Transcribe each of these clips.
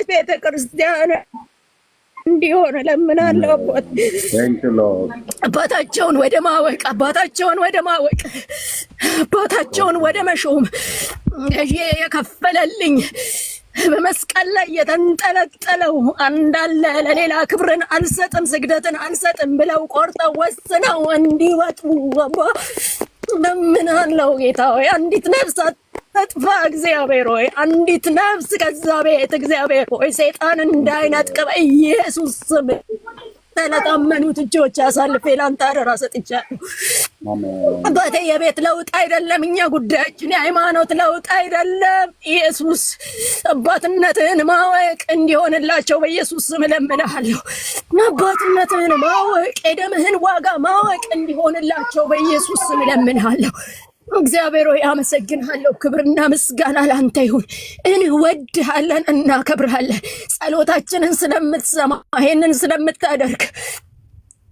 የተሰራች ቤተክርስቲያን እንዲሆን ለምናለው። አባታቸውን ወደ ማወቅ አባታቸውን ወደ መሾም የከፈለልኝ በመስቀል ላይ የተንጠለጠለው አንዳለ ለሌላ ክብርን አልሰጥም ስግደትን አልሰጥም ብለው ቆርጠው ወስነው እንዲወጡ ለምናለው። ጌታ ሆይ አንዲት ነፍስ አትጥፋ። እግዚአብሔር ሆይ አንዲት ነፍስ ከዛ ቤት እግዚአብሔር ሆይ ሰይጣን እንዳይነጥቅ በኢየሱስ ስም ለታመኑት እጆች አሳልፌ ላንተ አደራ ሰጥቻለሁ። አባቴ የቤት ለውጥ አይደለም እኛ ጉዳያችን፣ የሃይማኖት ለውጥ አይደለም። ኢየሱስ አባትነትህን ማወቅ እንዲሆንላቸው በኢየሱስ ስም እለምንሃለሁ። አባትነትህን ማወቅ፣ የደምህን ዋጋ ማወቅ እንዲሆንላቸው በኢየሱስ ስም እለምንሃለሁ። እግዚአብሔር ሆይ አመሰግንሃለሁ። ክብርና ምስጋና ላንተ ይሁን። እንወድሃለን፣ እናከብርሃለን። ጸሎታችንን ስለምትሰማ ይሄንን ስለምታደርግ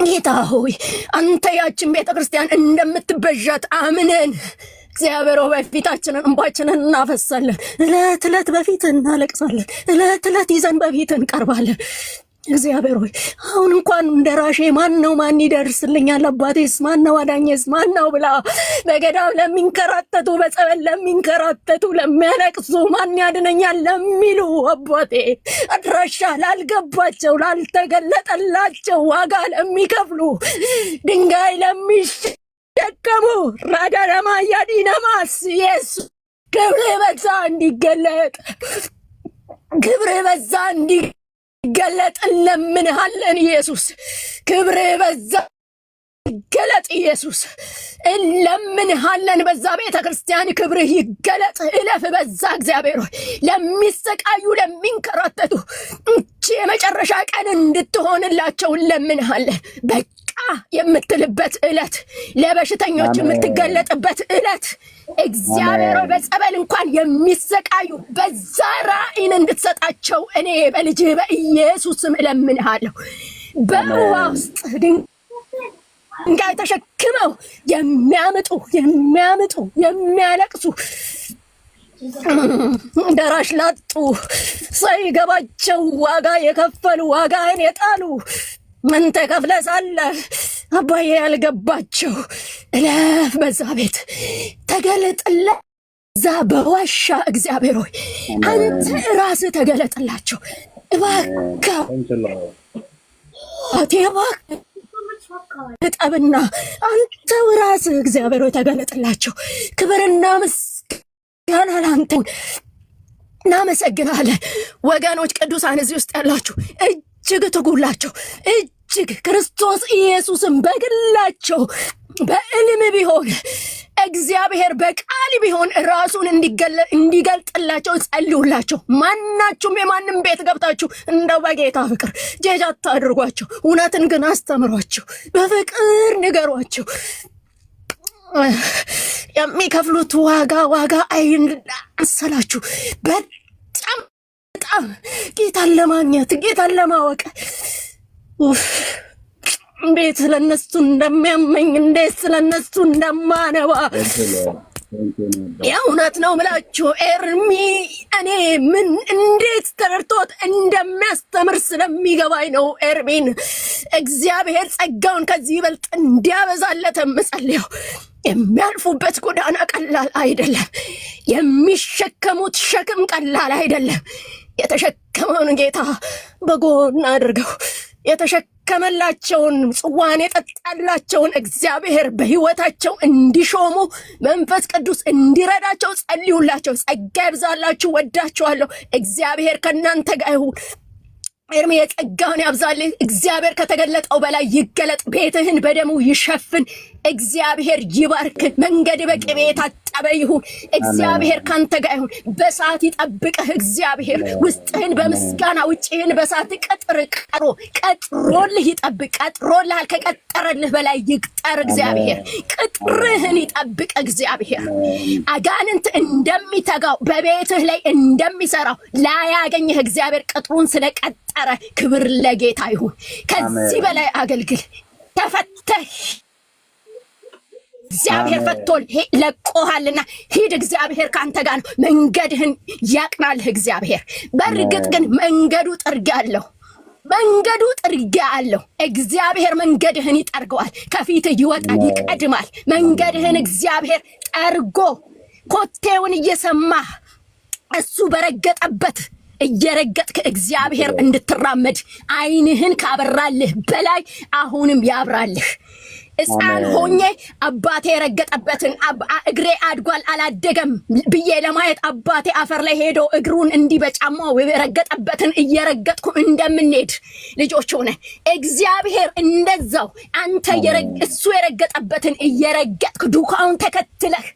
ጌታ ሆይ አንተ ያችን ቤተክርስቲያን እንደምትበዣት አምነን እግዚአብሔር ሆይ በፊታችንን እንባችንን እናፈሳለን። እለት እለት በፊትህ እናለቅሳለን። እለት እለት ይዘን በፊትህ እንቀርባለን። እግዚአብሔር ሆይ አሁን እንኳን እንደራሼ ማን ነው ማን ይደርስልኛል፣ አባቴስ ማን ነው፣ አዳኜስ ማን ነው ብላ በገዳም ለሚንከራተቱ በጸበል ለሚንከራተቱ ለሚያለቅሱ ማን ያድነኛል ለሚሉ አባቴ አድራሻ ላልገባቸው ላልተገለጠላቸው ዋጋ ለሚከፍሉ ድንጋይ ለሚሸከሙ ራዳራማ ያዲናማስ ኢየሱስ ክብርህ በዛ እንዲገለጥ ክብርህ በዛ ገለጥ እንለምንሃለን። ኢየሱስ ክብርህ በዛ ይገለጥ። ኢየሱስ እንለምንሃለን። በዛ ቤተ ክርስቲያን ክብርህ ይገለጥ። እለፍ በዛ እግዚአብሔር ሆይ ለሚሰቃዩ ለሚንከራተቱ እቺ የመጨረሻ ቀን እንድትሆንላቸው እንለምንሃለን። በቃ የምትልበት እለት፣ ለበሽተኞች የምትገለጥበት እለት እግዚአብሔር ሆይ በጸበል እንኳን የሚሰቃዩ በዛ ራእይን እንድትሰጣቸው እኔ በልጅህ በኢየሱስ ስም እለምንሃለሁ። በውሃ ውስጥ ድንጋይ ተሸክመው የሚያለቅሱ ደራሽ ላጡ ሳይገባቸው ዋጋ የከፈሉ ዋጋን የጣሉ አንተ ከፍለህ ሳለህ አባዬ ያልገባቸው እለፍ በዛ ቤት ተገለጥለት። እዛ በዋሻ እግዚአብሔር ሆይ አንተ ራስህ ተገለጥላቸው እባክህ። እባክህ እጠብና አንተው ራስህ እግዚአብሔር ሆይ ተገለጥላቸው። ክብርና ምስጋና ላንተ እናመሰግናለን። ወገኖች ቅዱሳን እዚህ ውስጥ ያላችሁ እጅግ ትጉላቸው፣ እጅግ ክርስቶስ ኢየሱስን በግላቸው በዕልም ቢሆን እግዚአብሔር በቃል ቢሆን ራሱን እንዲገልጥላቸው ጸልዩላቸው። ማናችሁም የማንም ቤት ገብታችሁ እንደው በጌታ ፍቅር ጄጃ አታድርጓቸው፣ እውነትን ግን አስተምሯቸው፣ በፍቅር ንገሯቸው። የሚከፍሉት ዋጋ አይንሰላችሁ። በጣም ጌታን ለማግኘት ጌታን ለማወቅ እንዴት ስለነሱ እንደሚያመኝ እንዴት ስለነሱ እንደማነባ የእውነት ነው ምላችሁ። ኤርሚ እኔ ምን እንዴት ተረድቶት እንደሚያስተምር ስለሚገባኝ ነው። ኤርሚን እግዚአብሔር ጸጋውን ከዚህ ይበልጥ እንዲያበዛለት የምጸልየው። የሚያልፉበት ጎዳና ቀላል አይደለም። የሚሸከሙት ሸክም ቀላል አይደለም። የተሸከመውን ጌታ በጎን አድርገው የተሸከመላቸውን ጽዋን የጠጣላቸውን እግዚአብሔር በሕይወታቸው እንዲሾሙ መንፈስ ቅዱስ እንዲረዳቸው ጸልዩላቸው። ጸጋ ይብዛላችሁ። ወዳችኋለሁ። እግዚአብሔር ከእናንተ ጋር ይሁን። ኤርሚ የጸጋውን ያብዛልህ። እግዚአብሔር ከተገለጠው በላይ ይገለጥ። ቤትህን በደሙ ይሸፍን። እግዚአብሔር ይባርክ። መንገድ በቅቤ የታጠበ ይሁን። እግዚአብሔር ካንተ ጋር ይሁን። በሰዓት ይጠብቅህ። እግዚአብሔር ውስጥህን በምስጋና ውጭህን በሰዓት ቀጥሮልህ ይጠብቅ። ቀጥሮልሃል። ከቀጠረልህ በላይ ይቅጠር። እግዚአብሔር ቅጥርህን ይጠብቅ። እግዚአብሔር አጋንንት እንደሚተጋው በቤትህ ላይ እንደሚሰራው ላያገኝህ እግዚአብሔር ቅጥሩን ስለቀጠረ ክብር ለጌታ ይሁን። ከዚህ በላይ አገልግል። ተፈተህ እግዚአብሔር ፈቶል ለቆሃልና ሂድ። እግዚአብሔር ካንተ ጋር ነው። መንገድህን ያቅናልህ እግዚአብሔር። በርግጥ ግን መንገዱ ጥርጊያ አለው። እግዚአብሔር መንገድህን ይጠርገዋል። ከፊት ይወጣል፣ ይቀድማል። መንገድህን እግዚአብሔር ጠርጎ ኮቴውን እየሰማህ እሱ በረገጠበት እየረገጥክ እግዚአብሔር እንድትራመድ ዓይንህን ካበራልህ በላይ አሁንም ያብራልህ። ሕፃን ሆኜ አባቴ የረገጠበትን እግሬ አድጓል አላደገም ብዬ ለማየት አባቴ አፈር ላይ ሄዶ እግሩን እንዲህ በጫማው የረገጠበትን እየረገጥኩ እንደምንሄድ ልጆች ሆነ እግዚአብሔር እንደዛው አንተ እሱ የረገጠበትን እየረገጥክ ዱካውን ተከትለህ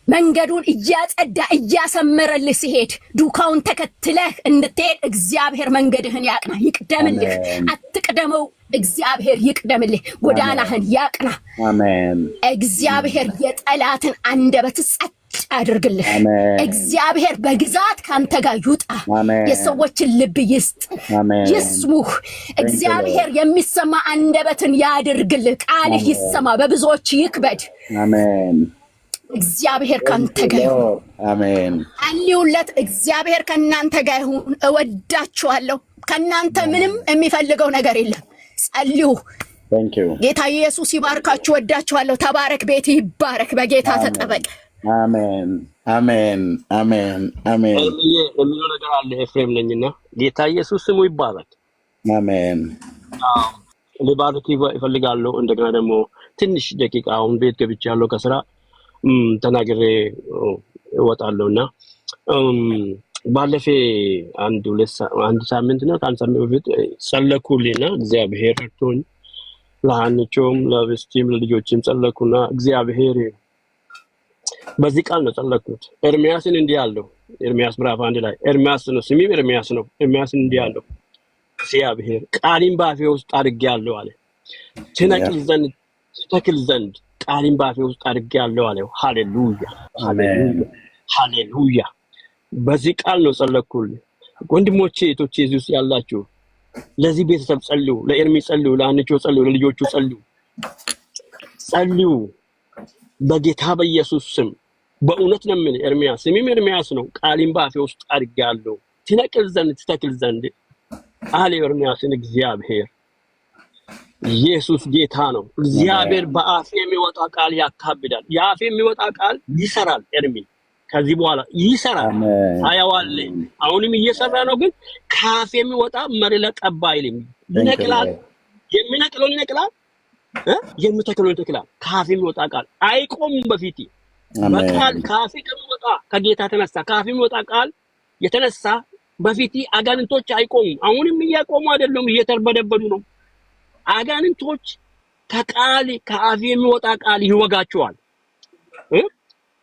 መንገዱን እያጸዳ እያሰመረልህ ሲሄድ ዱካውን ተከትለህ እንድትሄድ እግዚአብሔር መንገድህን ያቅና፣ ይቅደምልህ። አትቅደመው፣ እግዚአብሔር ይቅደምልህ። ጎዳናህን ያቅና። አሜን። እግዚአብሔር የጠላትን አንደበት ጸጥ አድርግልህ። እግዚአብሔር በግዛት ካንተ ጋር ይውጣ። የሰዎችን ልብ ይስጥ፣ ይስሙህ። እግዚአብሔር የሚሰማ አንደበትን ያድርግልህ። ቃልህ ይሰማ፣ በብዙዎች ይክበድ። አሜን። እግዚአብሔር ካንተ ጋር ይሁን። አሜን። አልዩለት። እግዚአብሔር ከናንተ ጋር ይሁን። እወዳችኋለሁ። ከናንተ ምንም የሚፈልገው ነገር የለም። ጸልዩ። ጌታ ኢየሱስ ይባርካችሁ። እወዳችኋለሁ። ተባረክ። ቤት ይባረክ። በጌታ ተጠበቅ። አሜን። አሜን። አሜን። አሜን። የሚለው ነገር አለ። ኤፍሬም ነኝና ጌታ ኢየሱስ ስሙ ይባረክ። አሜን። ልባርክ ይፈልጋለሁ። እንደገና ደግሞ ትንሽ ደቂቃ አሁን ቤት ገብቻለሁ ከስራ ተናግሬ እወጣለሁና ባለፈ አንድ ሳምንት ነው ከአንድ ሳምንት በፊት ጸለኩልኝና እግዚአብሔር ረድቶኝ ለሃንቾም ለብስቲም ለልጆችም ጸለኩና እግዚአብሔር በዚህ ቃል ነው ጸለኩት። ኤርሚያስን እንዲህ አለው። ኤርሚያስ ምዕራፍ 1 ላይ ኤርሚያስ ነው ስሜም ኤርሚያስ ነው። ኤርሚያስን እንዲህ አለው እግዚአብሔር ቃሌን በአፌ ውስጥ አድርጌአለሁ አለ። ትተክል ዘንድ ቃሌን በአፌ ውስጥ አድርጌአለሁ አለው። ሃሌሉያ ሃሌሉያ ሃሌሉያ። በዚህ ቃል ነው ጸለኩልኝ። ወንድሞቼ እህቶቼ እዚህ ውስጥ ያላችሁ ለዚህ ቤተሰብ ጸልዩ፣ ለኤርሚ ጸልዩ፣ ለአንቾ ጸልዩ፣ ለልጆቹ ጸልዩ በጌታ በኢየሱስ ስም። በእውነት ነው የምልህ ኤርሚያስ ስሜም ኤርሚያስ ነው። ቃሌን በአፌ ውስጥ አድርጌአለሁ ትተክል ዘንድ አለ ኤርሚያስን እግዚአብሔር። ኢየሱስ ጌታ ነው። እግዚአብሔር በአፌ የሚወጣ ቃል ያካብዳል። የአፌ የሚወጣ ቃል ይሰራል። ኤርሚ ከዚህ በኋላ ይሰራል። አያዋለ አሁንም እየሰራ ነው። ግን ከአፌ የሚወጣ መሬት ለቀባ አይልም። ይነቅላል። የሚነቅለውን ይነቅላል፣ የሚተክለውን ይተክላል። ከአፌ የሚወጣ ቃል አይቆምም። በፊት በቃል ከአፌ ከሚወጣ ከጌታ ተነሳ ከአፌ የሚወጣ ቃል የተነሳ በፊት አጋንንቶች አይቆሙም። አሁንም እያቆሙ አይደለም፣ እየተርበደበዱ ነው። አጋንንቶች ከአፌ የሚወጣ ቃል ይወጋቸዋል።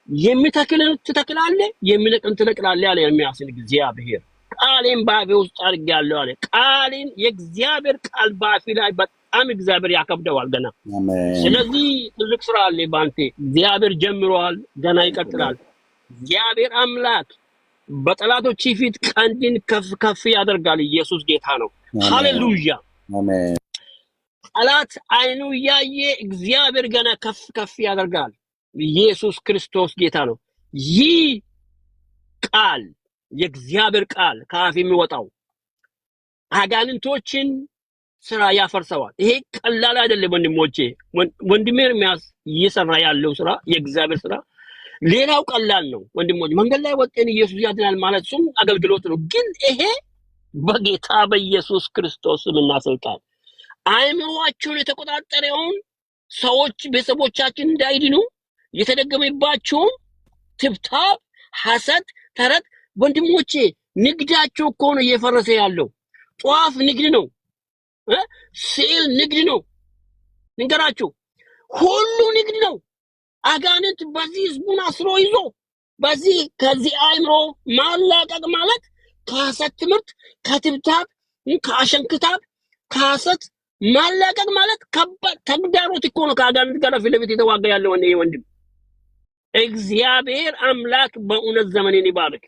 የሚተክልን ትተክላለህ፣ የሚነቅልን ትነቅላለህ አለ ኤርሚያስን እግዚአብሔር። ቃሌን በአፌ ውስጥ አድርጌአለሁ አለ። ቃሌን የእግዚአብሔር ቃል በአፌ ላይ በጣም እግዚአብሔር ያከብደዋል ገና። ስለዚህ ትልቅ ስራ አለ ባንተ። እግዚአብሔር ጀምሯል፣ ገና ይቀጥላል። እግዚአብሔር አምላክ በጠላቶች ፊት ቀንድን ከፍ ያደርጋል። ኢየሱስ ጌታ ነው። ሃሌሉያ አሜን። ጠላት አይኑ ያየ እግዚአብሔር ገና ከፍ ያደርጋል። ኢየሱስ ክርስቶስ ጌታ ነው። ይህ ቃል የእግዚአብሔር ቃል ከአፍ የሚወጣው አጋንንቶችን ስራ ያፈርሰዋል። ይሄ ቀላል አይደለም ወንድሞቼ። ወንድሜ ኤርሚያስ እየሰራ ያለው ስራ የእግዚአብሔር ስራ ሌላው ቀላል ነው ወንድሞች። መንገድ ላይ ወጥተን ኢየሱስ ያድናል ማለት እሱም አገልግሎት ነው። ግን ይሄ በጌታ በኢየሱስ ክርስቶስ ስምና ስልጣን አይምሮአቸውን የተቆጣጠረውን ሰዎች ቤተሰቦቻችን እንዳይድኑ የተደገመባቸውን ትብታብ፣ ሐሰት፣ ተረት ወንድሞቼ ንግዳቸው እኮ ነው እየፈረሰ ያለው። ጧፍ ንግድ ነው፣ ስዕል ንግድ ነው። ንገራችሁ ሁሉ ንግድ ነው። አጋንንት በዚህ ህዝቡን አስሮ ይዞ በዚህ ከዚህ አይምሮ ማላቀቅ ማለት ከሐሰት ትምህርት፣ ከትብታብ፣ ከአሸንክታብ፣ ከሐሰት ማላቀቅ ማለት ከባድ ተግዳሮት እኮ ነው። ከአጋንንት ጋር ፊት ለፊት የተዋጋ ያለው ወንድም እግዚአብሔር አምላክ በእውነት ዘመኔን ይባርክ።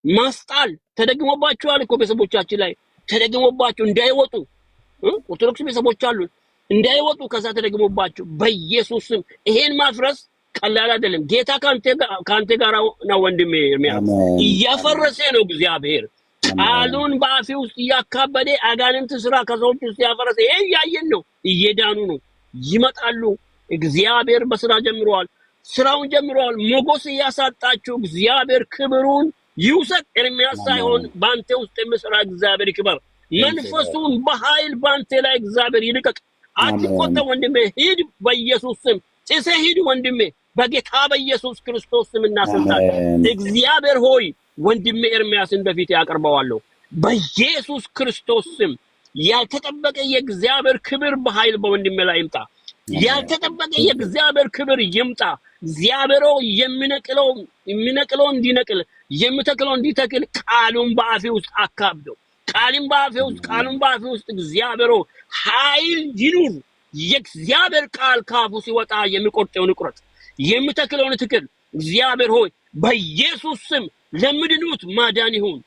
ማስጣል ተደግሞባቸዋል እኮ ቤተሰቦቻችን ላይ ተደግሞባቸው እንዳይወጡ ኦርቶዶክስ ቤተሰቦች አሉ። እንዳይወጡ ከዛ ተደግሞባቸው በኢየሱስ ስም ይሄን ማፍረስ ቀላል አይደለም። ጌታ ካንተ ጋር ነው ወንድሜ ኤርሚያስ። እያፈረሰ ነው እግዚአብሔር ቃሉን በአፌ ውስጥ እያካበደ አጋንንት ስራ ከሰዎች ውስጥ ያፈረሰ። ይሄ ያየን ነው። እየዳኑ ነው፣ ይመጣሉ። እግዚአብሔር በስራ ጀምሯል፣ ስራውን ጀምሯል። ሞገስ እያሳጣችሁ እግዚአብሔር ክብሩን ይውሰድ። ኤርሚያስ ሳይሆን ባንተ ውስጥ የሚሰራ እግዚአብሔር ይክበር። መንፈሱን በኃይል ባንተ ላይ እግዚአብሔር ይልቀቅ። አትቆጣ ወንድሜ፣ ሂድ በኢየሱስ ስም። ጭሴ ሂድ ወንድሜ፣ በጌታ በኢየሱስ ክርስቶስ ስምና ስልጣን። እግዚአብሔር ሆይ ወንድሜ ኤርሚያስን በፊት ያቀርበዋለሁ በኢየሱስ ክርስቶስ ስም። ያልተጠበቀ የእግዚአብሔር ክብር በኃይል በወንድሜ ላይ ይምጣ። ያልተጠበቀ የእግዚአብሔር ክብር ይምጣ። እግዚአብሔር የሚነቅለው እንዲነቅል፣ የሚተክለው እንዲተክል ቃሉን በአፌ ውስጥ አካብደው። ቃሉን በአፌ ውስጥ እግዚአብሔር ኃይል ይኑር። የእግዚአብሔር ቃል ካፉ ሲወጣ የሚቆርጠውን ቁረጥ፣ የሚተክለውን ትክል። እግዚአብሔር ሆይ በኢየሱስ ስም ለምድኑት ማዳን ይሁን።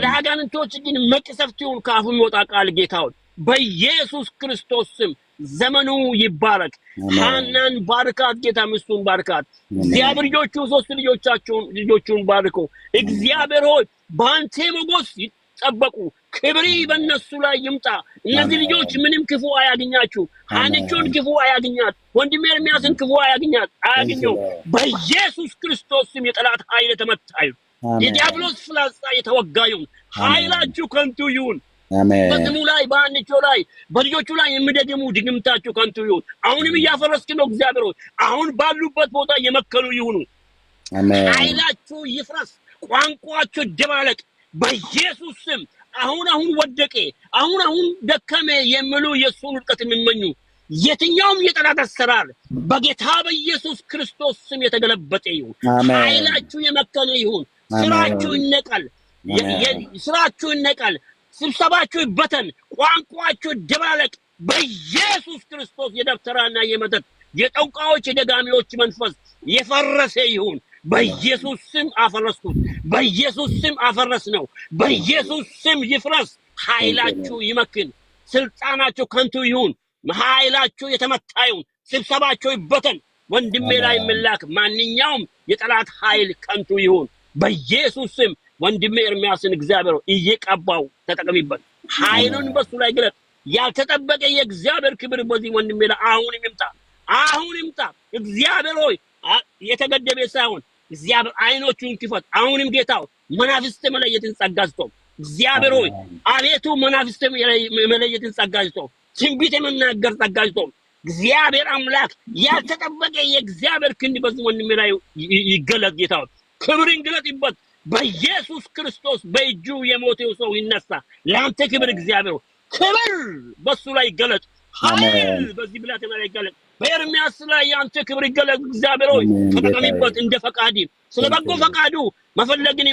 ለአጋንንቶች ግን መቅሰፍት ይሁን ካፉ የሚወጣ ቃል ጌታውን በኢየሱስ ክርስቶስ ስም። ዘመኑ ይባረክ። ሃናን ባርካት ጌታ፣ ምስቱን ባርካት። እግዚአብሔር ሶስት ልጆቹን ባርኮ። እግዚአብሔር ሆይ በአንተ ሞገስ ይጠበቁ። ክብሪ በእነሱ ላይ ይምጣ። እነዚህ ልጆች ምንም ክፉ አያገኛችሁ። ሃንቾን ክፉ አያገኛት። ወንድሜ ኤርሚያስን ክፉ አያገኘው። በኢየሱስ ክርስቶስ ስም የጠላት ኃይል የተመታ ይሁን። የዲያብሎስ ፍላጻ የተወጋ ይሁን። ኃይላችሁ ከንቱ ይሁን። በስሙ ላይ በሃንቾ ላይ በልጆቹ ላይ የሚደግሙ ድግምታችሁ ከንቱ ይሁን። አሁንም እያፈረስክ ነው እግዚአብሔር ሆይ። አሁን ባሉበት ቦታ የመከሉ ይሁኑ። ኃይላችሁ ይፍረስ። ቋንቋችሁ ደባለቅ በኢየሱስ ስም። አሁን ወደቀ፣ አሁን ደከመ የሚሉ የሱን ውድቀት የሚመኙ የትኛውም የጠላት አሰራር በጌታ በኢየሱስ ክርስቶስ ስም የተገለበጠ ይሁን። ኃይላችሁ የመከለ ይሁን። ስራችሁ ይነቃል። ስብሰባችሁ ይበተን። ቋንቋችሁ ደባለቅ በኢየሱስ ክርስቶስ። የደብተራና የመተት የጠንቋዮች የደጋሚዎች መንፈስ የፈረሰ ይሁን። በኢየሱስ ስም አፈረስኩት። በኢየሱስ ስም አፈረስ ነው። በኢየሱስ ስም ይፍረስ። ኃይላችሁ ይመክን። ስልጣናችሁ ከንቱ ይሁን። ኃይላችሁ የተመታ ይሁን። ስብሰባችሁ ይበተን። ወንድሜ ላይ የሚላክ ማንኛውም የጠላት ኃይል ከንቱ ይሁን በኢየሱስ ስም። ወንድሜ ኤርሚያስን እግዚአብሔር እየቀባው ተጠቀሚበት። ኃይሉን በሱ ላይ ግለጥ። ያልተጠበቀ የእግዚአብሔር ክብር በዚህ ወንድሜ ላይ አሁን ይምጣ። እግዚአብሔር ሆይ የተገደበ ሳይሆን እግዚአብሔር አይኖቹን ክፈት። አሁንም ጌታው መናፍስት መለየትን ጸጋ ስጠው። እግዚአብሔር ሆይ አቤቱ መናፍስት መለየትን ጸጋ ስጠው። ትንቢት የመናገር ጸጋ ስጠው። እግዚአብሔር አምላክ ያልተጠበቀ የእግዚአብሔር ክንድ በዚህ ወንድሜ ላይ ይገለጥ። ጌታው ክብርን ግለጥበት በኢየሱስ ክርስቶስ። በእጁ የሞተው ሰው ይነሳ። ለአንተ ክብር እግዚአብሔር ክብር በሱ ላይ ይገለጥ። ኃይል በዚህ ብላቴና ላይ ይገለጥ። በኤርሚያስ ላይ ያንተ ክብር ይገለጥ። እግዚአብሔር ሆይ ተጠቀሚበት እንደ ፈቃድ። ስለ በጎ ፈቃዱ መፈለግን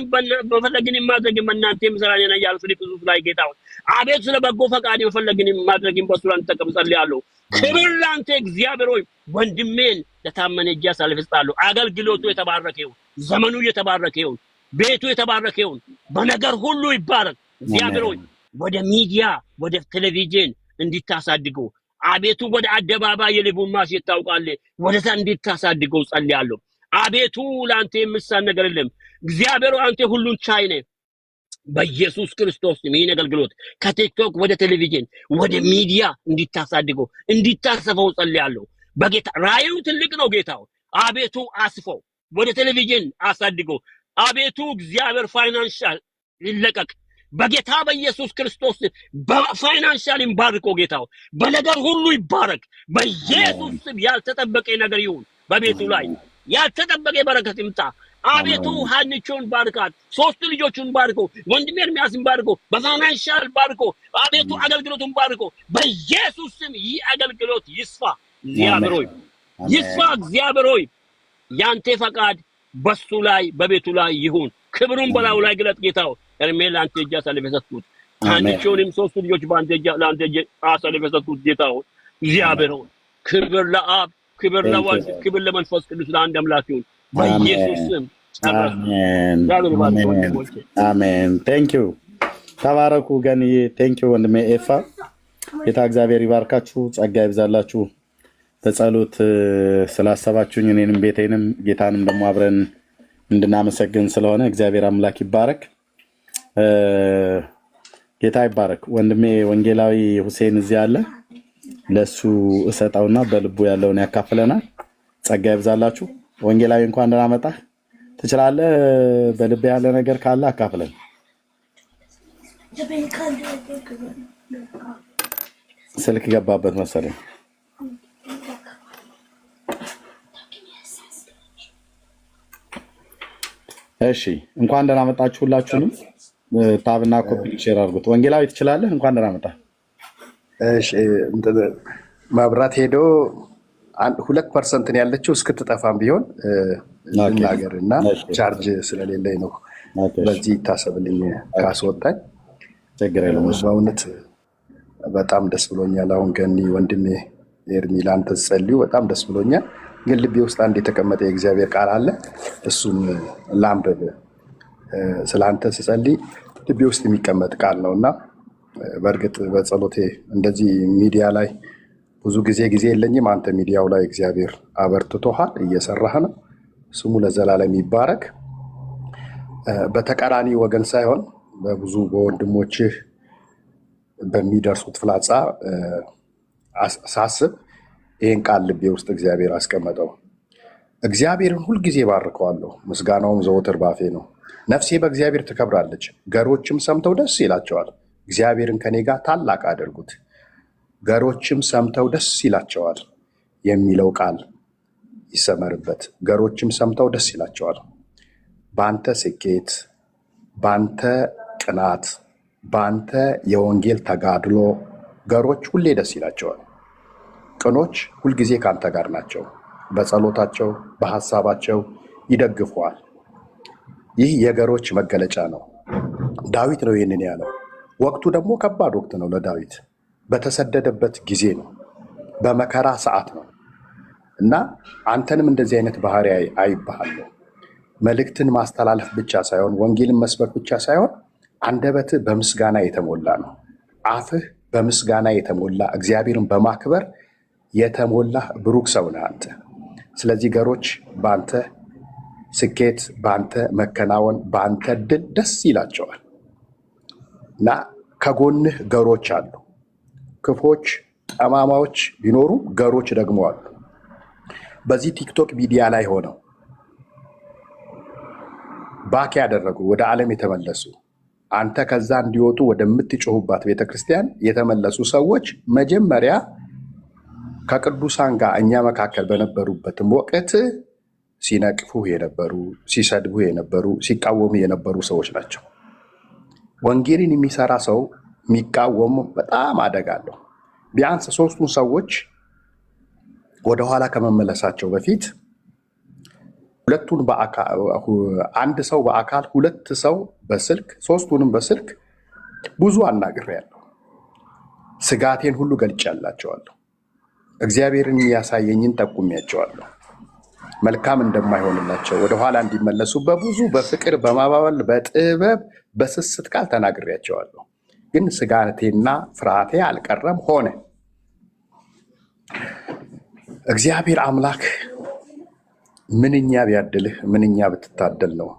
ማድረግ በእናንተ የምሰራኔ ነው ያለው ፊልጵስዩስ ላይ ጌታው አቤት ስለ በጎ ፈቃድ መፈለግን ማድረግ በሱ ላይ ተጠቀም ጸልያለሁ። ክብር ላንተ እግዚአብሔር ሆይ። ወንድሜን ለታመነ እጅ አሳልፌ እሰጣለሁ። አገልግሎቱ የተባረከ ይሁን። ዘመኑ የተባረከ ይሁን። ቤቱ የተባረከ ይሁን። በነገር ሁሉ ይባረክ። እግዚአብሔር ሆይ ወደ ሚዲያ ወደ ቴሌቪዥን እንዲታሳድገው አቤቱ ወደ አደባባይ የልቡን ማሽት ታውቃለህ። ወደዛ እንዲታሳድገው ጸልያለሁ። አቤቱ ላንተ የምሳን ነገር የለም። እግዚአብሔር አንተ ሁሉን ቻይ ነህ። በኢየሱስ ክርስቶስ ይህን አገልግሎት ከቲክቶክ ወደ ቴሌቪዥን ወደ ሚዲያ እንዲታሳድገው እንዲታሰፈው ጸልያለሁ። በጌታ ራእዩ ትልቅ ነው። ጌታው አቤቱ አስፈው፣ ወደ ቴሌቪዥን አሳድገው። አቤቱ እግዚአብሔር ፋይናንሻል ይለቀቅ በጌታ በኢየሱስ ክርስቶስ። በፋይናንሻል ይባርኮ ጌታው። በነገር ሁሉ ይባረክ በኢየሱስ ስም። ያልተጠበቀ ነገር ይሁን በቤቱ ላይ። ያልተጠበቀ በረከት ይምጣ። አቤቱ ሃንቾን ባርካት። ሶስት ልጆቹን ባርኮ። ወንድሜ ኤርሚያስን ባርኮ። በፋይናንሻል ባርኮ። አቤቱ አገልግሎቱን ባርኮ በኢየሱስ ስም። ይህ አገልግሎት ይስፋ እግዚአብሔር ሆይ፣ ይስፋ እግዚአብሔር ሆይ። ያንተ ፈቃድ በሱ ላይ በቤቱ ላይ ይሁን። ክብሩን በላዩ ላይ ግለጥ ጌታው። ኤርሜል አንተ እጅ አሳልፌ ሰጥኩት። ሃንቾንም ሶስት ልጆች ለአንተ እጅ አሳልፌ ሰጥኩት ጌታው እግዚአብሔር ሆይ። ክብር ለአብ፣ ክብር ለወልድ፣ ክብር ለመንፈስ ቅዱስ ለአንድ አምላክ ይሁን በኢየሱስ ስም። አሜን። ቴንክ ዩ ተባረኩ። ገንዬ ቴንክ ዩ ወንድሜ ኤፋ ጌታ እግዚአብሔር ይባርካችሁ፣ ጸጋ ይብዛላችሁ። በጸሎት ስላሰባችሁኝ እኔንም ቤቴንም ጌታንም ደግሞ አብረን እንድናመሰግን ስለሆነ እግዚአብሔር አምላክ ይባረክ። ጌታ ይባረክ። ወንድሜ ወንጌላዊ ሁሴን እዚህ አለ። ለሱ እሰጣውና በልቡ ያለውን ያካፍለናል። ጸጋ ይብዛላችሁ። ወንጌላዊ እንኳን ደህና መጣህ። ትችላለህ። በልብ ያለ ነገር ካለ አካፍለን። ስልክ ገባበት መሰለኝ። እሺ እንኳን ደህና መጣችሁ ሁላችሁንም። ታብና ኮፒ ሼር አድርጉት። ወንጌላዊ ትችላለህ። እንኳን ደህና መጣህ። እሺ ማብራት ሄዶ 2% ነው ያለችው እስክትጠፋም ቢሆን ልናገርና ቻርጅ ስለሌለኝ ነው። በዚህ ይታሰብልኝ ካስወጣኝ ችግር የለም። በእውነት በጣም ደስ ብሎኛል። አሁን ገኒ ወንድሜ ኤርሚ ላንተ ጸልዩ በጣም ደስ ብሎኛል። ግን ልቤ ውስጥ አንድ የተቀመጠ የእግዚአብሔር ቃል አለ። እሱም ላንብብ። ስላንተ ስጸልይ ልቤ ውስጥ የሚቀመጥ ቃል ነውና በእርግጥ በጸሎቴ እንደዚህ ሚዲያ ላይ ብዙ ጊዜ የለኝም። አንተ ሚዲያው ላይ እግዚአብሔር አበርትቶሃል፣ እየሰራህ ነው። ስሙ ለዘላለም ይባረክ። በተቃራኒ ወገን ሳይሆን በብዙ በወንድሞችህ በሚደርሱት ፍላጻ ሳስብ ይህን ቃል ልቤ ውስጥ እግዚአብሔር አስቀመጠው። እግዚአብሔርን ሁልጊዜ ባርከዋለሁ፣ ምስጋናውም ዘወትር ባፌ ነው። ነፍሴ በእግዚአብሔር ትከብራለች፣ ገሮችም ሰምተው ደስ ይላቸዋል። እግዚአብሔርን ከኔ ጋር ታላቅ አድርጉት፣ ገሮችም ሰምተው ደስ ይላቸዋል የሚለው ቃል ይሰመርበት። ገሮችም ሰምተው ደስ ይላቸዋል። በአንተ ስኬት፣ በአንተ ቅናት፣ በአንተ የወንጌል ተጋድሎ ገሮች ሁሌ ደስ ይላቸዋል። ቅኖች ሁልጊዜ ከአንተ ጋር ናቸው። በጸሎታቸው በሐሳባቸው ይደግፈዋል። ይህ የገሮች መገለጫ ነው። ዳዊት ነው ይህንን ያለው። ወቅቱ ደግሞ ከባድ ወቅት ነው ለዳዊት። በተሰደደበት ጊዜ ነው፣ በመከራ ሰዓት ነው እና አንተንም እንደዚህ አይነት ባህሪ አይባሃለሁ። መልእክትን ማስተላለፍ ብቻ ሳይሆን ወንጌልን መስበክ ብቻ ሳይሆን አንደበትህ በምስጋና የተሞላ ነው። አፍህ በምስጋና የተሞላ እግዚአብሔርን በማክበር የተሞላ ብሩክ ሰው ነህ አንተ። ስለዚህ ገሮች በአንተ ስኬት፣ በአንተ መከናወን፣ በአንተ ድል ደስ ይላቸዋል እና ከጎንህ ገሮች አሉ። ክፎች ጠማማዎች ቢኖሩ ገሮች ደግሞ አሉ። በዚህ ቲክቶክ ሚዲያ ላይ ሆነው ባክ ያደረጉ ወደ ዓለም የተመለሱ አንተ ከዛ እንዲወጡ ወደምትጮሁባት ቤተክርስቲያን የተመለሱ ሰዎች መጀመሪያ ከቅዱሳን ጋር እኛ መካከል በነበሩበትም ወቅት ሲነቅፉ የነበሩ፣ ሲሰድቡ የነበሩ፣ ሲቃወሙ የነበሩ ሰዎች ናቸው። ወንጌልን የሚሰራ ሰው የሚቃወሙ በጣም አደጋ አለው። ቢያንስ 3ቱን ሰዎች ወደኋላ ከመመለሳቸው በፊት አንድ ሰው በአካል 2 ሰው በስልክ 3ቱንም በስልክ ብዙ አናግሬያለሁ። ስጋቴን ሁሉ ገልጫላቸዋለሁ። እግዚአብሔርን ያሳየኝን ጠቁሜያቸዋለሁ። መልካም እንደማይሆንላቸው ወደኋላ እንዲመለሱ በብዙ በፍቅር በማባበል በጥበብ በስስት ቃል ተናግሬያቸዋለሁ። ግን ስጋቴና ፍርሃቴ አልቀረም ሆነ። እግዚአብሔር አምላክ ምንኛ ቢያድልህ ምንኛ ብትታደል ነው።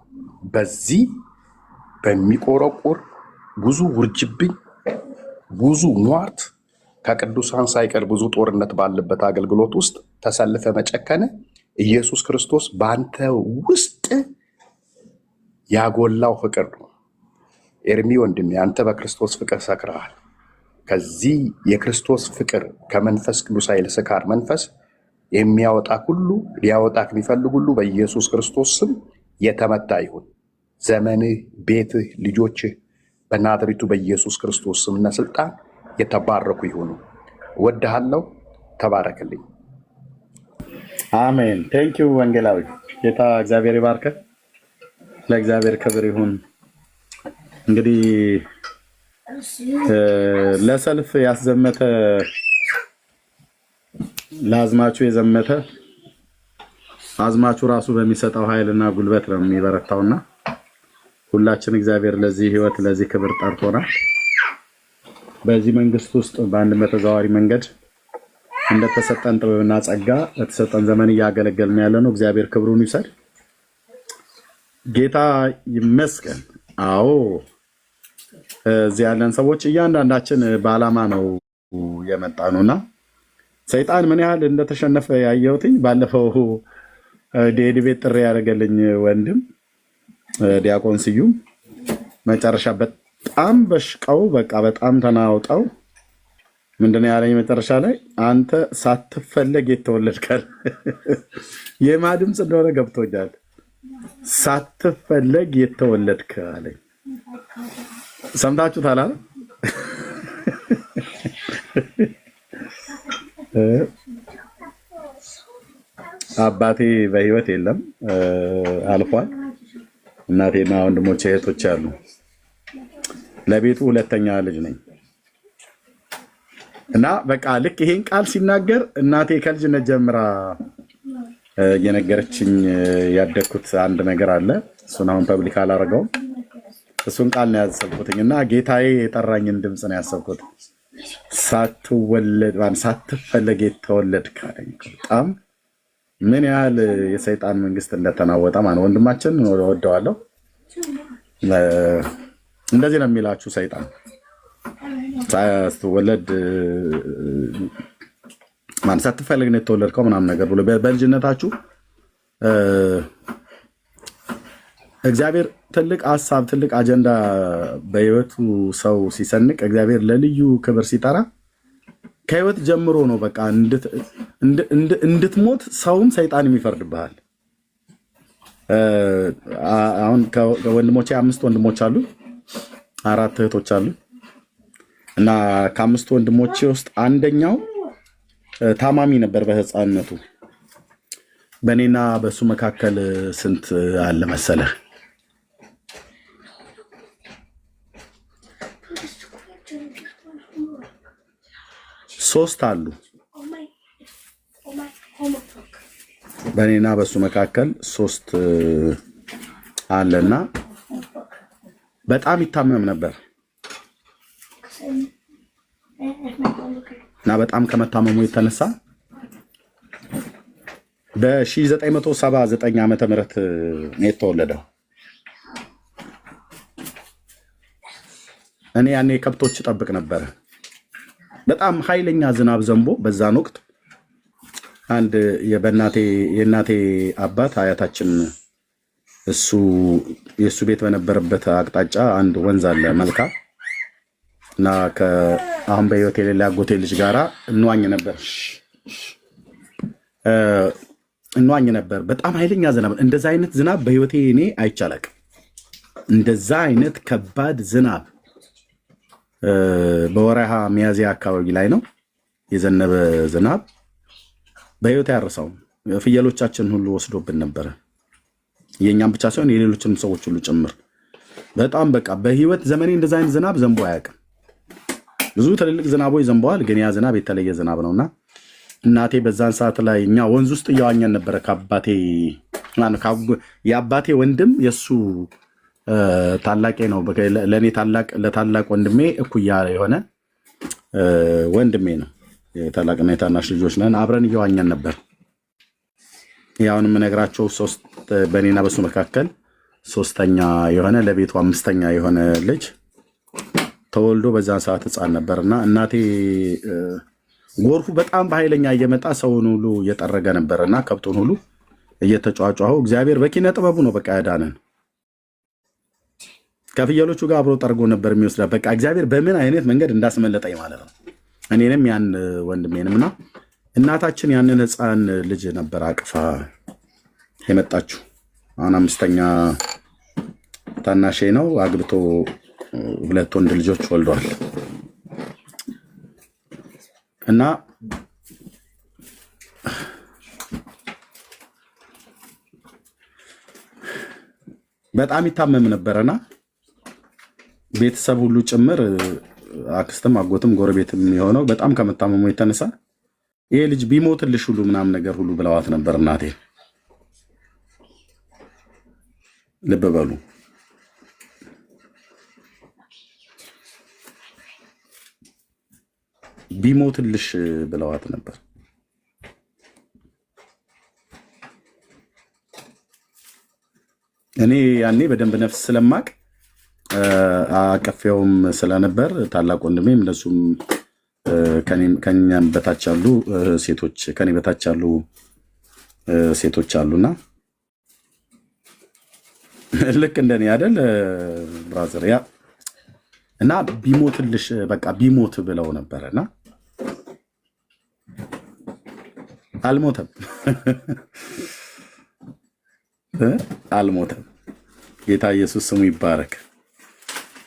በዚህ በሚቆረቁር ብዙ ውርጅብኝ፣ ብዙ ሟርት፣ ከቅዱሳን ሳይቀር ብዙ ጦርነት ባለበት አገልግሎት ውስጥ ተሰልፈ መጨከነ ኢየሱስ ክርስቶስ በአንተ ውስጥ ያጎላው ፍቅር ነው። ኤርሚ ወንድሜ አንተ በክርስቶስ ፍቅር ሰክረሃል። ከዚህ የክርስቶስ ፍቅር ከመንፈስ ቅዱስ ኃይል ስካር መንፈስ የሚያወጣ ሁሉ ሊያወጣ የሚፈልግ ሁሉ በኢየሱስ ክርስቶስ ስም የተመታ ይሁን። ዘመንህ፣ ቤትህ፣ ልጆችህ በናዝሬቱ በኢየሱስ ክርስቶስ ስምና ስልጣን የተባረኩ ይሁኑ። ወድሃለሁ። ተባረክልኝ። አሜን። ቴንኪው ወንጌላዊ። ጌታ እግዚአብሔር ይባርክ። ለእግዚአብሔር ክብር ይሁን። እንግዲህ ለሰልፍ ያስዘመተ ለአዝማቹ የዘመተ አዝማቹ ራሱ በሚሰጠው ኃይልና ጉልበት ነው የሚበረታውና ሁላችን እግዚአብሔር ለዚህ ህይወት ለዚህ ክብር ጠርቶናል። በዚህ መንግስት ውስጥ በአንድ በተዘዋዋሪ መንገድ እንደተሰጠን ጥበብና ጸጋ በተሰጠን ዘመን እያገለገልን ያለ ነው። እግዚአብሔር ክብሩን ይውሰድ። ጌታ ይመስገን። አዎ እዚህ ያለን ሰዎች እያንዳንዳችን በዓላማ ነው የመጣ ነውና ሰይጣን ምን ያህል እንደተሸነፈ ያየሁትኝ ባለፈው ዴዲ ቤት ጥሪ ያደረገልኝ ወንድም ዲያቆን ስዩም መጨረሻ በጣም በሽቀው በቃ በጣም ተናውጣው ምንድነው ያለኝ መጨረሻ ላይ አንተ ሳትፈለግ የተወለድከል የማ ድምፅ እንደሆነ ገብቶኛል። ሳትፈለግ የተወለድከ አለኝ። ሰምታችሁታል አይደል? አባቴ በህይወት የለም አልፏል። እናቴና ወንድሞቼ እህቶች አሉ። ለቤቱ ሁለተኛ ልጅ ነኝ እና በቃ ልክ ይሄን ቃል ሲናገር እናቴ ከልጅነት ጀምራ እየነገረችኝ ያደግኩት አንድ ነገር አለ። እሱን አሁን ፐብሊክ አላደረገውም። እሱን ቃል ነው ያሰብኩትኝ እና ጌታዬ የጠራኝን ድምፅ ነው ያሰብኩት። ሳትወለድ ሳትፈለግ የተወለድክ አለኝ። በጣም ምን ያህል የሰይጣን መንግስት እንደተናወጠ ማለት ወንድማችን ወደዋለሁ። እንደዚህ ነው የሚላችሁ ሰይጣን ሳትወለድ ማን ሳትፈልግ ነው የተወለድከው ምናምን ነገር ብሎ በልጅነታችሁ እግዚአብሔር ትልቅ ሐሳብ ትልቅ አጀንዳ በህይወቱ ሰው ሲሰንቅ እግዚአብሔር ለልዩ ክብር ሲጠራ ከህይወት ጀምሮ ነው በቃ እንድትሞት ሰውም ሰይጣን የሚፈርድብሃል። አሁን ከወንድሞቼ 5 ወንድሞች አሉ፣ 4 እህቶች አሉ እና ከ5 ወንድሞቼ ውስጥ አንደኛው ታማሚ ነበር በህፃንነቱ። በእኔና በሱ መካከል ስንት አለ መሰለህ? 3 አሉ። በእኔና በሱ መካከል 3 አለና በጣም ይታመም ነበር እና በጣም ከመታመሙ የተነሳ በ1979 ዓመተ ምህረት ነው የተወለደው። እኔ ያኔ ከብቶች ጠብቅ ነበር። በጣም ኃይለኛ ዝናብ ዘንቦ በዛን ወቅት አንድ የእናቴ አባት አያታችን የሱ ቤት በነበረበት አቅጣጫ አንድ ወንዝ አለ መልካ እና አሁን በህይወት የሌለ አጎቴ ልጅ ጋራ እንዋኝ ነበር። በጣም ኃይለኛ ዝናብ። እንደዛ አይነት ዝናብ በህይወቴ እኔ አይቻላቅ። እንደዛ አይነት ከባድ ዝናብ በወረሃ ሚያዝያ አካባቢ ላይ ነው የዘነበ ዝናብ። በህይወት ያርሰው ፍየሎቻችን ሁሉ ወስዶብን ነበረ። የኛም ብቻ ሳይሆን የሌሎችንም ሰዎች ሁሉ ጭምር። በጣም በቃ በህይወት ዘመኔ እንደዛ አይነት ዝናብ ዘንቦ አያውቅም። ብዙ ትልልቅ ዝናቦች ዘንበዋል፣ ግን ያ ዝናብ የተለየ ዝናብ ነውና እናቴ በዛን ሰዓት ላይ እኛ ወንዝ ውስጥ እያዋኘን ነበረ። የአባቴ ወንድም የሱ ታላቄ ነው። ለእኔ ለታላቅ ወንድሜ እኩያ የሆነ ወንድሜ ነው። የታላቅና የታናሽ ልጆች ነን። አብረን እየዋኘን ነበር። ያውን የምነግራቸው 3 በእኔና በሱ መካከል 3ኛ የሆነ ለቤቱ 5ኛ የሆነ ልጅ ተወልዶ በዛን ሰዓት ህፃን ነበርና እናቴ ጎርፉ በጣም በኃይለኛ እየመጣ ሰውን ሁሉ እየጠረገ ነበርና ከብቱን ሁሉ እየተጫጫሁ እግዚአብሔር በኪነ ጥበቡ ነው በቃ ያዳነን። ከፍየሎቹ ጋር አብሮ ጠርጎ ነበር የሚወስዳ። በቃ እግዚአብሔር በምን አይነት መንገድ እንዳስመለጠኝ ማለት ነው። እኔንም ያን ወንድሜንምና እናታችን ያንን ህፃን ልጅ ነበር አቅፋ የመጣችው። አሁን 5ኛ ታናሼ ነው። አግብቶ 2 ወንድ ልጆች ወልዷል እና በጣም ይታመም ነበርና ቤተሰብ ሁሉ ጭምር አክስትም አጎትም ጎረቤትም የሆነው በጣም ከመታመሙ የተነሳ ይሄ ልጅ ቢሞትልሽ ሁሉ ምናምን ነገር ሁሉ ብለዋት ነበር እናቴ። ልብ በሉ። ቢሞትልሽ ብለዋት ነበር። እኔ ያኔ በደንብ ነፍስ ስለማቅ አቀፌውም ስለነበር ታላቅ ወንድሜም ለሱም ከኛም በታች ያሉ ሴቶች ከኔ በታች ያሉ ሴቶች አሉና ልክ እንደኔ አይደል ብራዘር ያ እና ቢሞትልሽ በቃ ቢሞት ብለው ነበርና አልሞተም አልሞተም። ጌታ ኢየሱስ ስሙ ይባረክ።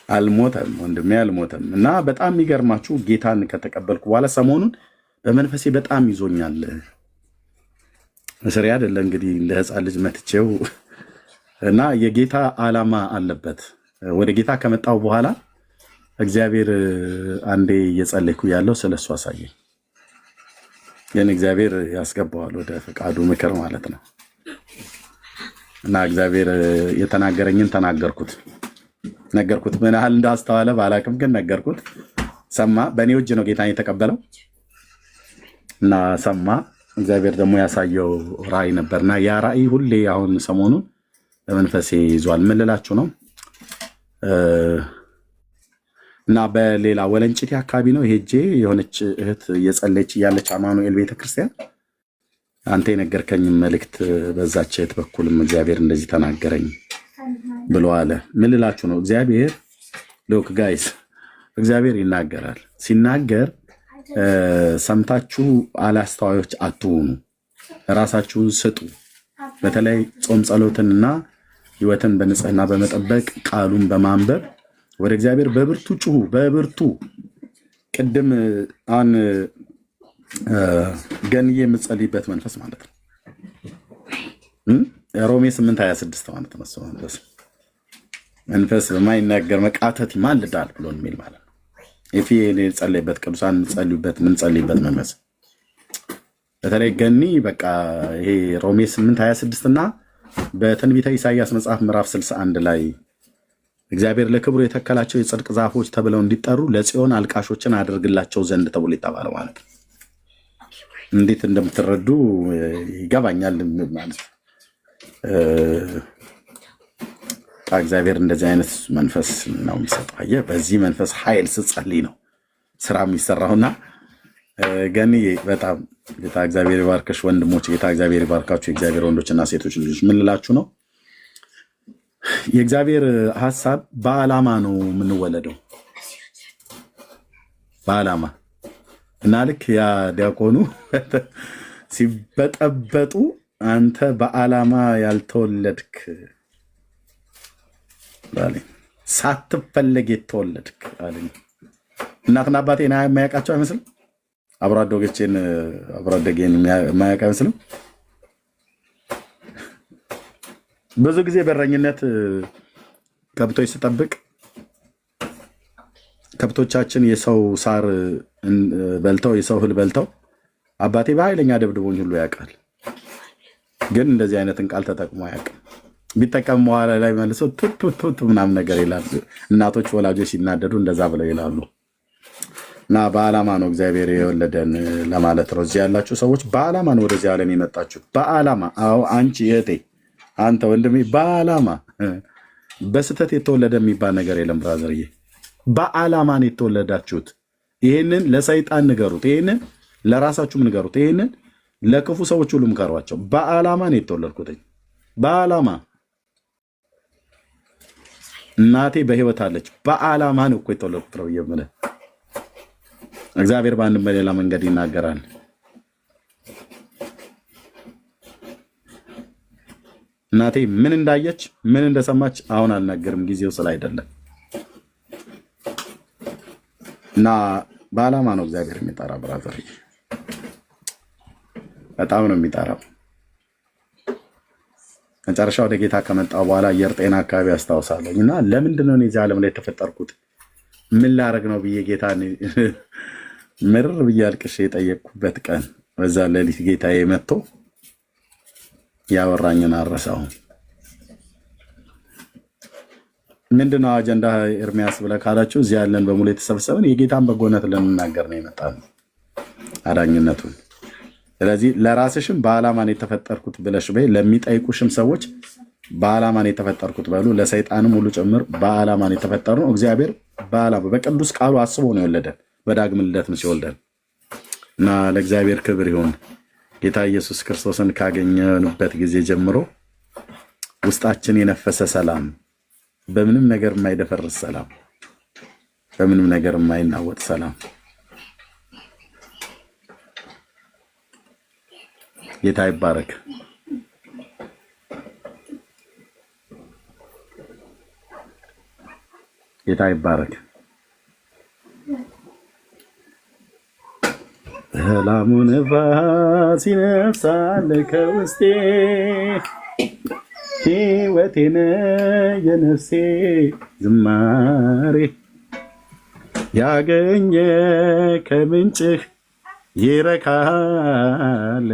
አልሞተም ወንድሜ አልሞተም። እና በጣም የሚገርማችሁ ጌታን ከተቀበልኩ በኋላ ሰሞኑን በመንፈሴ በጣም ይዞኛል። እስሪ አይደለ እንግዲህ እንደ ሕፃን ልጅ መትቼው እና የጌታ ዓላማ አለበት። ወደ ጌታ ከመጣው በኋላ እግዚአብሔር አንዴ እየጸለይኩ ያለው ስለሱ አሳየኝ። ግን እግዚአብሔር ያስገባዋል ወደ ፈቃዱ ምክር ማለት ነው። እና እግዚአብሔር የተናገረኝን ነገርኩት። ምን ያህል እንዳስተዋለ ባላቅም ግን ነገርኩት። ሰማ። በእኔ እጅ ነው ጌታን የተቀበለው እና ሰማ። እግዚአብሔር ደግሞ ያሳየው ራእይ ነበርና ያ ራእይ ሁሌ አሁን ሰሞኑን በመንፈሴ ይዟል። ምን ልላችሁ ነው? እና በሌላ ወለንጭቴ አካባቢ ነው ሄጄ የሆነች እህት እየጸለየች እያለች አማኑኤል ቤተክርስቲያን አንተ የነገርከኝ መልእክት በዛች እህት በኩልም እግዚአብሔር እንደዚህ ተናገረኝ ብሎ አለ። ምን ልላችሁ ነው? እግዚአብሔር ሎክ ጋይስ እግዚአብሔር ይናገራል። ሲናገር ሰምታችሁ አላስተዋዮች አትሁኑ፣ ራሳችሁን ስጡ። በተለይ ጾም ጸሎትንና ህይወትን በንጽህና በመጠበቅ ቃሉን በማንበብ ወደ እግዚአብሔር በብርቱ ጩሁ። በብርቱ ቅድም አሁን ገንዬ የምትጸልይበት መንፈስ ማለት ነው። ሮሜ 8:26 ማለት ነው። መንፈስ በማይናገር መቃተት ይማልዳል ብሎ የሚል ማለት ነው። ጸልይበት ቅዱሳን ምንጸልይበት መንፈስ በተለይ ገኒ በቃ ይሄ ሮሜ 8:26 እና በትንቢተ ኢሳይያስ መጽሐፍ ምዕራፍ 61 ላይ እግዚአብሔር ለክብሩ የተከላቸው የጽድቅ ዛፎች ተብለው እንዲጠሩ ለጽዮን አልቃሾችን አድርግላቸው ዘንድ ተብሎ ይተባለው ማለት ነው። እንዴት እንደምትረዱ ይገባኛል ማለት ነው። እግዚአብሔር እንደዚህ አይነት መንፈስ ነው የሚሰጠው። አየህ፣ በዚህ መንፈስ ኃይል ስትጸልይ ነው ስራ የሚሰራውና ገኒ በጣም ጌታ እግዚአብሔር ይባርክሽ። ወንድሞች ጌታ እግዚአብሔር ይባርካችሁ። የእግዚአብሔር ወንዶችና ሴቶች ልጆች ምን ልላችሁ ነው? የእግዚአብሔር ሐሳብ በዓላማ ነው የምንወለደው፣ በዓላማ እና ልክ ያ ዲያቆኑ ሲበጠበጡ አንተ በዓላማ ያልተወለድክ ባለኝ ሳትፈለግ የተወለድክ አለኝ። እናትና አባቴን የማያውቃቸው አይመስልም። አብሮ አደጌን የማያውቅ አይመስልም። ብዙ ጊዜ በረኝነት ከብቶች ስጠብቅ ከብቶቻችን የሰው ሳር በልተው የሰው እህል በልተው አባቴ በኃይለኛ ደብድቦኝ ሁሉ ያውቃል። ግን እንደዚህ አይነትን ቃል ተጠቅሞ አያውቅም። ቢጠቀም በኋላ ላይ መልሶ ቱቱቱ ምናምን ነገር ይላል። እናቶች ወላጆች ሲናደዱ እንደዛ ብለው ይላሉ። እና በዓላማ ነው እግዚአብሔር የወለደን ለማለት ነው። እዚህ ያላችሁ ሰዎች በዓላማ ነው ወደዚህ ዓለም የመጣችሁት። በዓላማ አዎ፣ አንቺ እህቴ፣ አንተ ወንድሜ፣ በዓላማ በስተት የተወለደ የሚባል ነገር የለም ብራዘርዬ። በዓላማ ነው የተወለዳችሁት። ይህንን ለሰይጣን ንገሩት፣ ይህንን ለራሳችሁም ንገሩት፣ ይህንን ለክፉ ሰዎች ሁሉ ምከሯቸው። በዓላማ ነው የተወለድኩት። በዓላማ እናቴ በህይወት አለች። በዓላማ ነው እኮ የተወለድኩት ነው የምልህ። እግዚአብሔር በአንድም በሌላ መንገድ ይናገራል። እናቴ ምን እንዳየች ምን እንደሰማች አሁን አልናገርም፣ ጊዜው ስላይደለም። እና በዓላማ ነው እግዚአብሔር የሚጠራ ብራዘር፣ በጣም ነው የሚጠራው። መጨረሻ ወደ ጌታ ከመጣው በኋላ አየር ጤና አካባቢ አስታውሳለሁ። እና ለምንድን ነው እዚህ ዓለም ላይ የተፈጠርኩት ምን ላደርግ ነው ብዬ ጌታ ምርር ብዬ አልቅሼ የጠየቅኩበት ቀን በዛ ሌሊት ጌታዬ መጥቶ ያወራኝን አረሳሁም። ምንድነው አጀንዳ ኤርሚያስ ብለህ ካላችሁ እዚህ ያለን በሙሉ የተሰበሰበን የጌታን በጎነት ልንናገር ነው የመጣነው። አዳኝነቱን። ስለዚህ ለራስሽም በዓላማ ነው የተፈጠርኩት ብለሽ በይ፣ ለሚጠይቁሽም ሰዎች በዓላማ ነው የተፈጠርኩት በሉ። ለሰይጣንም ሁሉ ጭምር በዓላማ ነው የተፈጠርነው። እግዚአብሔር በዓላማ በቅዱስ ቃሉ አስቦ ነው የወለደን፣ በዳግም ልደትም ሲወልደን እና ለእግዚአብሔር ክብር ይሁን። ጌታ ኢየሱስ ክርስቶስን ካገኘንበት ጊዜ ጀምሮ ውስጣችን የነፈሰ ሰላም፣ በምንም ነገር የማይደፈርስ ሰላም፣ በምንም ነገር የማይናወጥ ሰላም። ጌታ ይባረክ። ጌታ ይባረክ። ሰላሙ ነፋስ ይነፍሳል ከውስጤ፣ ሕይወቴ ነህ የነፍሴ ዝማሬ፣ ያገኘ ከምንጭህ ይረካል፣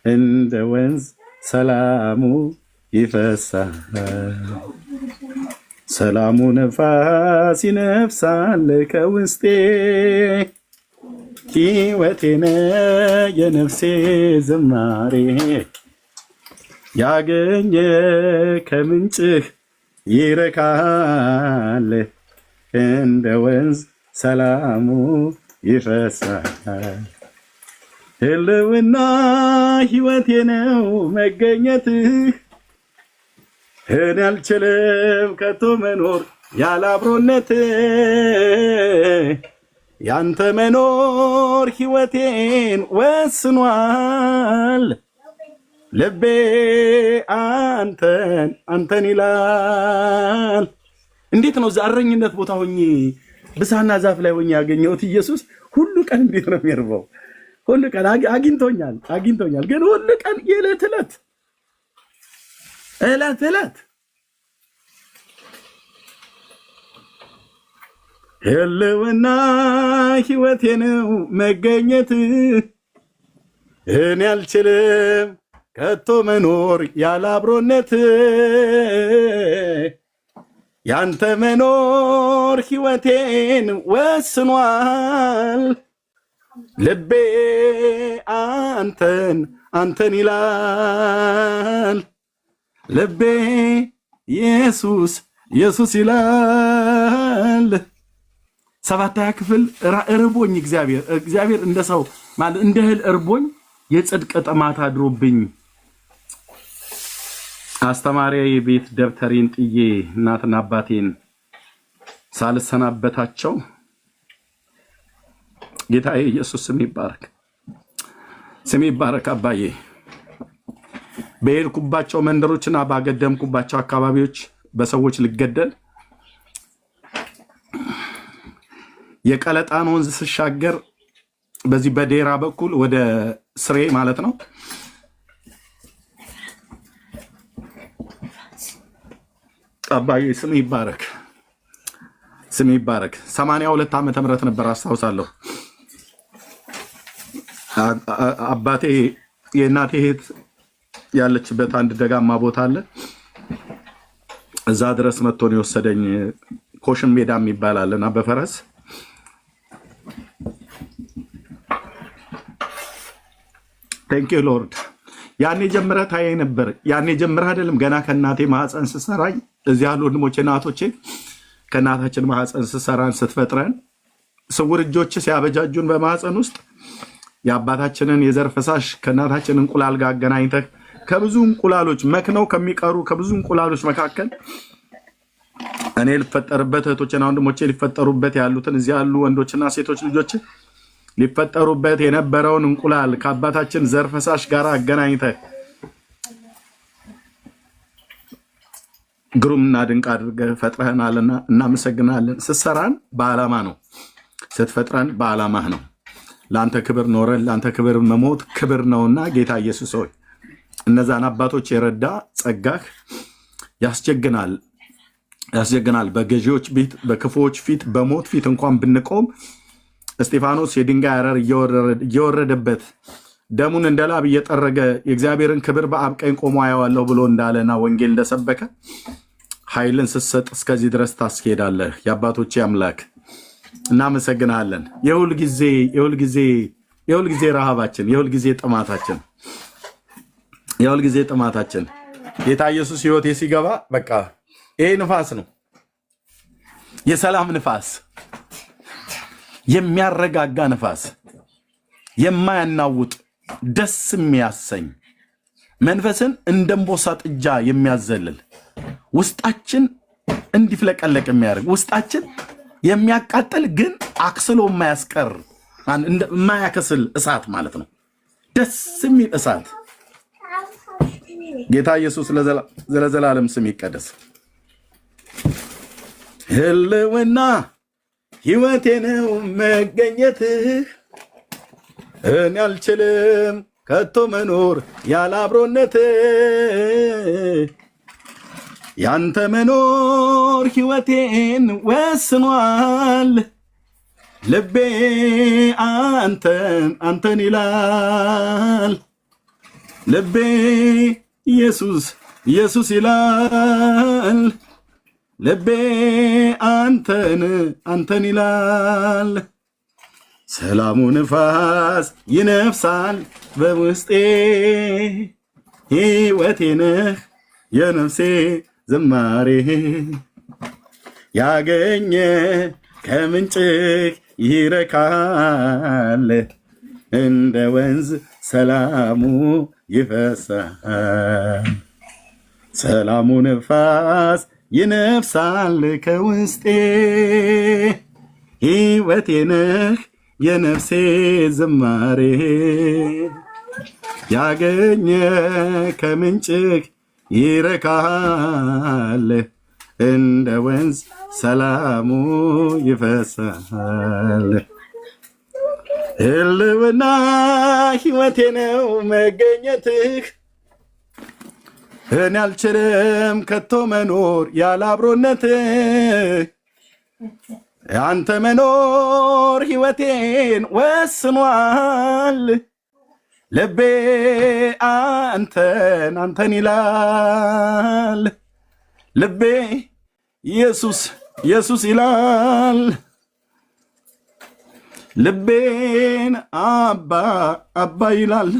እንደ ወንዝ ሰላሙ ይፈሳል። ሰላሙ ነፋስ ይነፍሳል ከውስጤ፣ ሕይወቴ ነህ የነፍሴ ዝማሬ፣ ያገኘ ከምንጭህ ይረካል፣ እንደ ወንዝ ሰላሙ ይፈሳል። ህልውና ሕይወቴ ነው መገኘትህ፣ እኔ አልችልም ከቶ መኖር ያለ አብሮነትህ፣ ያንተ መኖር ሕይወቴን ወስኗል፣ ልቤ አንተን አንተን ይላል። እንዴት ነው እረኝነት ቦታ ሆኜ ብሳና ዛፍ ላይ ሆኜ ያገኘሁት ኢየሱስ ሁሉ ቀን እንዴት ነው የሚርበው? ሁሉ ቀን አግኝቶኛል፣ ግን ሁሉ ቀን የዕለት ዕለት ህልውና ሕይወቴ ነው መገኘት፣ እኔ አልችልም ከቶ መኖር ያለ አብሮነት፣ ያንተ መኖር ሕይወቴን ወስኗል፣ ልቤ አንተን ይላል፣ ልቤ ኢየሱስ ይላል። ሰባተኛ ክፍል እርቦኝ እግዚአብሔር እንደ ሰው ማለት እንደ እህል እርቦኝ የጽድቅ ጥማት አድሮብኝ አስተማሪዬ ቤት ደብተሬን ጥዬ እናትና አባቴን ሳልሰናበታቸው ጌታዬ ኢየሱስ ስም ይባረክ አባዬ በሄድኩባቸው መንደሮችና ባገደምኩባቸው አካባቢዎች በሰዎች ልገደል የቀለጣን ወንዝ ስሻገር በዚህ በዴራ በኩል ወደ ስሬ ማለት ነው አባዬ ስም ይባረክ 82 ዓመተ ምህረት ነበር አስታውሳለሁ። አባቴ የእናቴ እህት ያለችበት አንድ ደጋማ ቦታ አለ። እዛ ድረስ መጥቶ ነው የወሰደኝ። ኮሽን ሜዳ የሚባል አለና በፈረስ ቴንክ ዩ ሎርድ። ያኔ ጀምረህ ታየኝ ነበር። ያኔ ጀምረህ አይደለም ገና ከእናቴ ማህፀን ስሰራኝ እዚህ ያሉ ወንድሞቼ እናቶቼ ከእናታችን ማህፀን ስሰራን ስትፈጥረን ስውር እጆች ሲያበጃጁን በማህፀን ውስጥ የአባታችንን የዘር ፈሳሽ ከእናታችን እንቁላል ጋር አገናኝተህ ከብዙ እንቁላሎች መክነው ከሚቀሩ ከብዙ እንቁላሎች መካከል እኔ ልፈጠርበት እህቶችና ወንድሞቼ ሊፈጠሩበት ያሉትን እዚህ ያሉ ወንዶችና ሴቶች ልጆች ሊፈጠሩበት የነበረውን እንቁላል ከአባታችን ዘር ፈሳሽ ጋር አገናኝተህ ግሩምና ድንቅ አድርገህ ፈጥረህናልና እናመሰግናለን። ስትሰራን በዓላማ ነው፣ ስትፈጥረን በዓላማህ ነው። ለአንተ ክብር ኖረን ለአንተ ክብር መሞት ክብር ነውና ጌታ ኢየሱስ ሆይ እነዛን አባቶች የረዳ ጸጋህ ያስጀግናል። በገዢዎች ፊት በክፉዎች ፊት በሞት ፊት እንኳን ብንቆም እስጢፋኖስ የድንጋይ አረር እየወረደበት ደሙን እንደ ላብ እየጠረገ የእግዚአብሔርን ክብር በአብ ቀኝ ቆሞ አየዋለሁ ብሎ እንዳለና ወንጌል እንደሰበከ ኃይልን ስትሰጥ እስከዚህ ድረስ ታስኬዳለህ። የአባቶቼ አምላክ እናመሰግናለን። የሁል ጊዜ የሁል ጊዜ ረሃባችን፣ የሁል ጊዜ ጥማታችን ጌታ ኢየሱስ ሕይወቴ ሲገባ በቃ ይሄ ንፋስ ነው፣ የሰላም ንፋስ፣ የሚያረጋጋ ንፋስ፣ የማያናውጥ ደስ የሚያሰኝ መንፈስን እንደምቦሳ ጥጃ የሚያዘልል ውስጣችን እንዲፍለቀለቅ የሚያደርግ ውስጣችን የሚያቃጥል ግን አክስሎ የማያስቀር የማያከስል እሳት ማለት ነው። ደስ የሚል እሳት። ጌታ ኢየሱስ ለዘላለም ስም ይቀደስ። ህልውና ሕይወቴ ነው መገኘትህ፣ እኔ አልችልም ከቶ መኖር ያለ አብሮነትህ። ያንተ መኖር ሕይወቴን ወስኗል፣ ልቤ አንተን ይላል። ልቤ ኢየሱስ ይላል። ልቤ አንተን ይላል። ሰላሙ ንፋስ ይነፍሳል በውስጤ፣ ሕይወቴ ነህ የነፍሴ ዝማሬ። ያገኘ ከምንጭህ ይረካል፣ እንደ ወንዝ ሰላሙ ይፈሳል። ሰላሙ ንፋስ ይነፍሳል ከውስጤ፣ ሕይወቴ ነህ የነፍሴ ዝማሬ። ያገኘ ከምንጭህ ይረካል፣ እንደ ወንዝ ሰላሙ ይፈሳል። ህልውና ሕይወቴ ነው መገኘትህ፣ እኔ አልችልም ከቶ መኖር ያለ አብሮነትህ። አንተ መኖር ሕይወቴን ወስኗል፣ ልቤ አንተን ይላል። ልቤ ኢየሱስ ይላል። ልቤን አባ ይላል።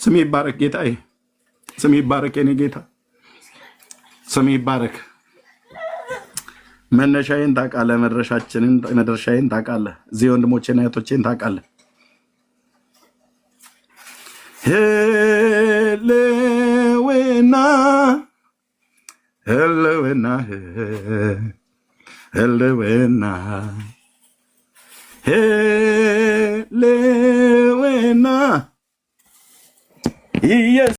ስም ይባረክ ጌታዬ፣ ስም ይባረክ የኔ ጌታ፣ ስም ይባረክ። መነሻዬን ታውቃለህ፣ መድረሻዬን ታውቃለህ፣ እዚህ ወንድሞቼና እህቶቼን ታውቃለህ። ህልውና ህልውና ህልውና ህልውና